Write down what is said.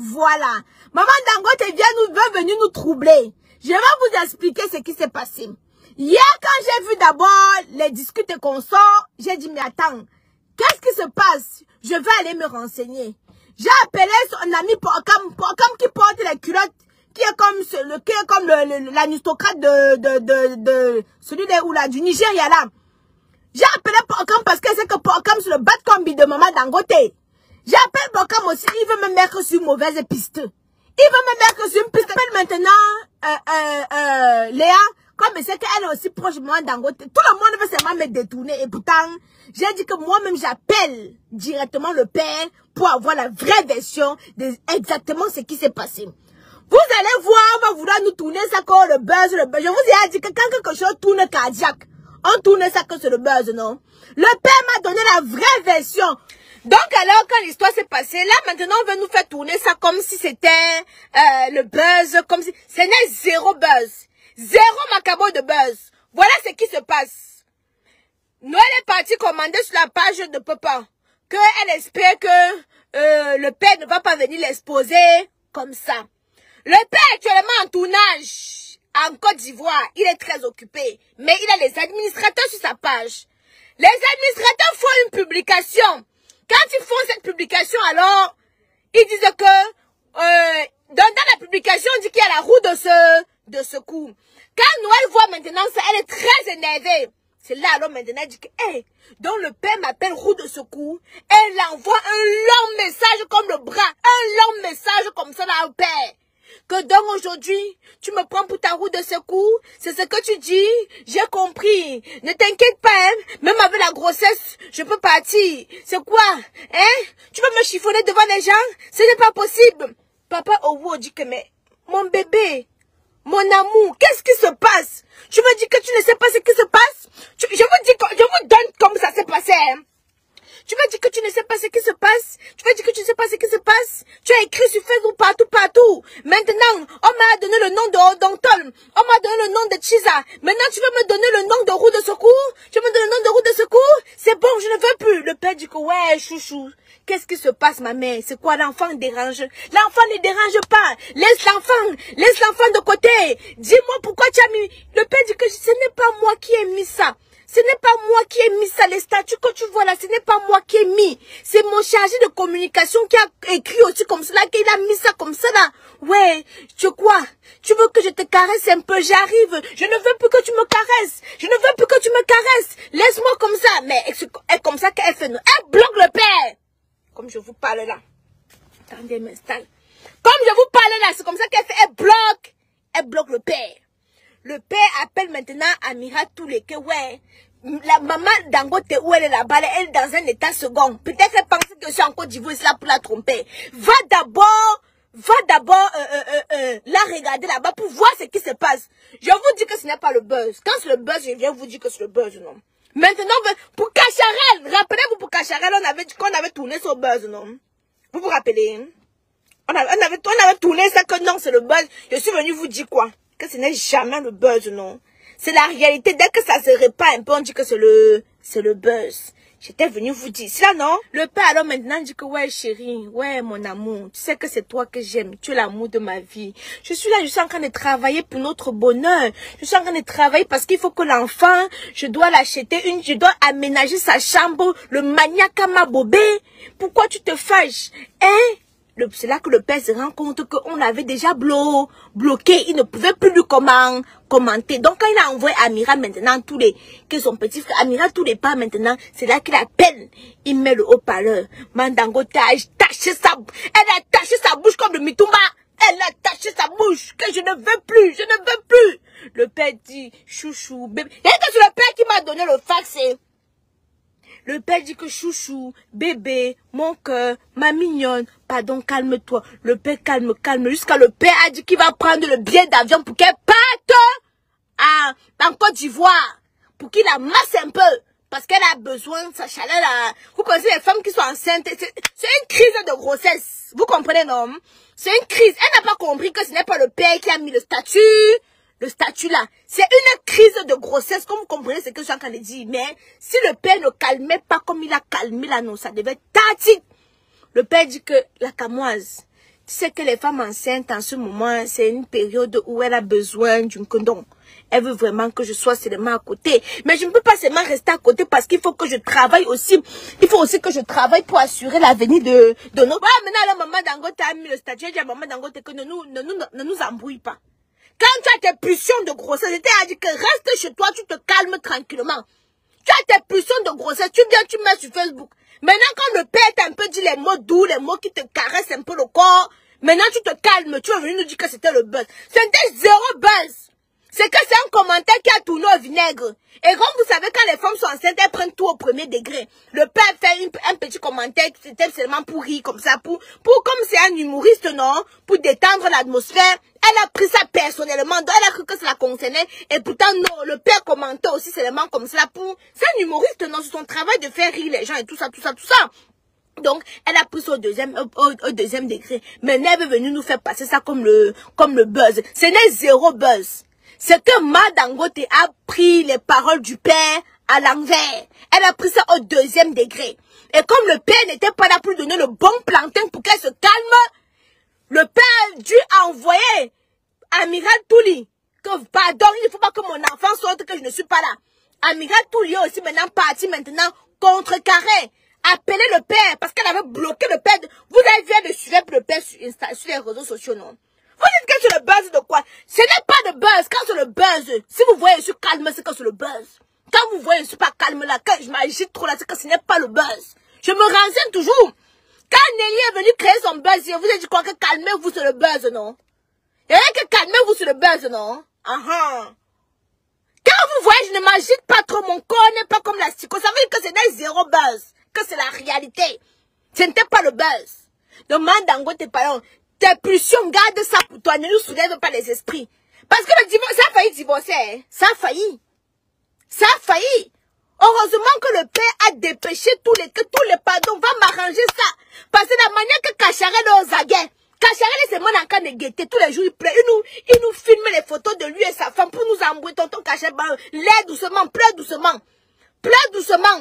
Voilà. Maman Dangote veut venir nous troubler. Je vais vous expliquer ce qui s'est passé. Hier, quand j'ai vu d'abord les disques qu'on sort, j'ai dit, mais attends, qu'est-ce qui se passe? Je vais aller me renseigner. J'ai appelé son ami Porcam qui porte les culottes, qui est comme l'aristocrate de celui du Nigeria là. J'ai appelé Porcam parce que c'est que Porcam c'est le bad combi de Maman Dangote. J'ai appelé Porcam aussi, il veut me mettre sur une mauvaise piste. Il veut me mettre sur une piste. Maintenant, Léa, comme c'est qu'elle est aussi proche de Maman Dangote, tout le monde veut seulement me détourner. Et pourtant, j'ai dit que moi-même j'appelle directement le père pour avoir la vraie version de exactement ce qui s'est passé. Vous allez voir, on va vouloir nous tourner ça comme le buzz. Je vous ai dit que quand quelque chose tourne cardiaque, on tourne ça que c'est le buzz, non? Le père m'a donné la vraie version. Donc alors, quand l'histoire s'est passée, là maintenant on veut nous faire tourner ça comme si c'était le buzz, comme si... Ce n'est zéro buzz. Zéro macabo de buzz. Voilà ce qui se passe. Noël est parti commander sur la page de Papa qu'elle espère que le père ne va pas venir l'exposer comme ça. Le père est actuellement en tournage en Côte d'Ivoire. Il est très occupé. Mais il a les administrateurs sur sa page. Les administrateurs font une publication. Quand ils font cette publication, alors, ils disent que dans la publication, on dit qu'il y a la roue de secours. Quand Noël voit maintenant ça, elle est très énervée. C'est là alors maintenant elle dit que, hey, donc le père m'appelle roue de secours. Elle envoie un long message comme le bras, un long message comme ça là au père. Que donc aujourd'hui, tu me prends pour ta roue de secours, c'est ce que tu dis, j'ai compris. Ne t'inquiète pas, hein, même avec la grossesse, je peux partir. C'est quoi, hein? Tu veux me chiffonner devant les gens? Ce n'est pas possible. Papa Owo dit que, mais, mon bébé, mon amour, qu'est-ce qui se passe? Tu me dis que tu ne sais pas ce qui se passe? Je vous donne comme ça s'est passé, hein. Tu m'as dit que tu ne sais pas ce qui se passe. Tu m'as dit que tu ne sais pas ce qui se passe. Tu as écrit sur Facebook partout. Maintenant, on m'a donné le nom de Odonton. On m'a donné le nom de Chiza. Maintenant, tu veux me donner le nom de roue de secours? Tu me donnes le nom de roue de secours? C'est bon, je ne veux plus. Le père dit que ouais, chouchou. Qu'est-ce qui se passe, ma mère? C'est quoi, l'enfant dérange? L'enfant ne dérange pas. Laisse l'enfant de côté. Dis-moi pourquoi tu as mis... Le père dit que ce n'est pas moi qui ai mis ça. Ce n'est pas moi qui ai mis ça, les statuts que tu vois là, ce n'est pas moi qui ai mis. C'est mon chargé de communication qui a écrit aussi comme cela, qu'il a mis ça comme ça là. Ouais, tu quoi? Tu veux que je te caresse un peu? J'arrive. Je ne veux plus que tu me caresses. Je ne veux plus que tu me caresses. Laisse-moi comme ça. Mais c'est comme ça qu'elle fait. Elle bloque le père. Comme je vous parle là. Attendez, m'installe. Comme je vous parle là, c'est comme ça qu'elle fait. Elle bloque le père. Le père appelle maintenant Amira Toulé que ouais, la maman Dangote où elle est là-bas, elle est dans un état second. Peut-être qu'elle pense que je suis en Côte d'Ivoire, c'est là pour la tromper. Va d'abord la regarder là-bas pour voir ce qui se passe. Je vous dis que ce n'est pas le buzz. Quand c'est le buzz, je viens vous dire que c'est le buzz, non. Maintenant, pour Cacharel, rappelez-vous pour Cacharel, on avait dit qu'on avait tourné ce buzz, non. Vous vous rappelez, hein? On avait tourné ça que non, c'est le buzz. Je suis venu vous dire quoi? Que ce n'est jamais le buzz, non. C'est la réalité. Dès que ça se répand un peu, on dit que c'est le buzz. J'étais venu vous dire ça, non? Le père, alors maintenant, dit que ouais, chérie, ouais, mon amour, tu sais que c'est toi que j'aime. Tu es l'amour de ma vie. Je suis là, je suis en train de travailler pour notre bonheur. Je suis en train de travailler parce qu'il faut que l'enfant, je dois l'acheter je dois aménager sa chambre, le maniaque à ma bobé. Pourquoi tu te fâches? Hein? C'est là que le père se rend compte qu'on avait déjà bloqué. Il ne pouvait plus lui commenter. Donc, quand il a envoyé Amira maintenant, que son petit frère, Amira tous les pas maintenant, c'est là qu'il appelle. Il met le haut-parleur. Mandangote a taché elle a taché sa bouche comme le mitumba. Elle a taché sa bouche. Que je ne veux plus. Le père dit, chouchou, bébé. Et c'est le père qui m'a donné le fax. Le père dit que chouchou, bébé, mon cœur, ma mignonne, pardon, calme-toi. Le père calme, jusqu'à le père a dit qu'il va prendre le billet d'avion pour qu'elle parte en Côte d'Ivoire, pour qu'il la masse un peu, parce qu'elle a besoin de sa chaleur. Vous connaissez les femmes qui sont enceintes, c'est une crise de grossesse. Vous comprenez, non? C'est une crise. Elle n'a pas compris que ce n'est pas le père qui a mis le statut là, c'est une crise de grossesse, comme vous comprenez ce que je suis en train de dire. Mais si le père ne calmait pas comme il a calmé là, non, ça devait être tati. Le père dit que la camoise, Tu sais que les femmes enceintes, en ce moment, c'est une période où elle a besoin d'un condom. Elle veut vraiment que je sois seulement à côté. Mais je ne peux pas seulement rester à côté parce qu'il faut que je travaille aussi. Il faut aussi que je travaille pour assurer l'avenir de nos... Ah, maintenant, la maman Dangote a mis le statut. Elle dit à maman Dangote que ne nous embrouille pas. Quand tu as tes pulsions de grossesse, je t'ai dit que reste chez toi, tu te calmes tranquillement. Tu as tes pulsions de grossesse, tu viens, tu mets sur Facebook. Maintenant, quand le père t'a un peu dit les mots doux, les mots qui te caressent un peu le corps, maintenant tu te calmes, tu es venu nous dire que c'était le buzz. C'était zéro buzz. C'est que c'est un commentaire qui a tourné au vinaigre. Et comme vous savez, quand les femmes sont enceintes, elles prennent tout au premier degré. Le père fait un petit commentaire, c'était seulement pour rire comme ça, pour comme c'est un humoriste, non, pour détendre l'atmosphère. Elle a pris ça personnellement, donc elle a cru que ça la concernait. Et pourtant, non, le père commentait aussi seulement comme ça c'est un humoriste, non, c'est son travail de faire rire les gens et tout ça. Donc, elle a pris ça au deuxième degré. Mais elle est venue nous faire passer ça comme le buzz. Ce n'est zéro buzz. C'est que Ma Dangote a pris les paroles du père à l'envers. Elle a pris ça au deuxième degré. Et comme le père n'était pas là pour lui donner le bon plantain pour qu'elle se calme, le père a dû envoyer Amiral Touli. Que, pardon, il ne faut pas que mon enfant sorte que je ne suis pas là. Amiral Touli est aussi maintenant parti contrecarrer. Appeler le père parce qu'elle avait bloqué le père. Vous avez vu de suivre le père sur les réseaux sociaux, non? Vous dites que c'est le buzz de quoi? Ce n'est pas de buzz. Quand c'est le buzz, si vous voyez je suis calme, c'est que c'est le buzz. Quand vous voyez je suis pas calme là, quand je m'agite trop là, c'est que ce n'est pas le buzz. Je me renseigne toujours. Quand Nelly est venue créer son buzz, vous avez dit quoi? Que calmez-vous sur le buzz, non? Et que calmez-vous sur le buzz, non? Quand vous voyez, je ne m'agite pas trop, mon corps n'est pas comme la psycho. Ça veut dire que ce n'est zéro buzz. Que c'est la réalité. Ce n'était pas le buzz. Demande Dangote, pardon. Tes pulsions, garde ça pour toi. Ne nous soulève pas les esprits. Parce que le divorce, ça a failli divorcer. Hein? Ça a failli. Ça a failli. Heureusement que le père a dépêché tous les pardons. Va m'arranger ça. Parce que la manière que Kacharel est aux aguets. Kacharel est seulement en train de guetter. Tous les jours, il nous filme les photos de lui et sa femme pour nous embrouiller. Tonton Kacharel, l'aide doucement, pleure doucement. Pleure doucement.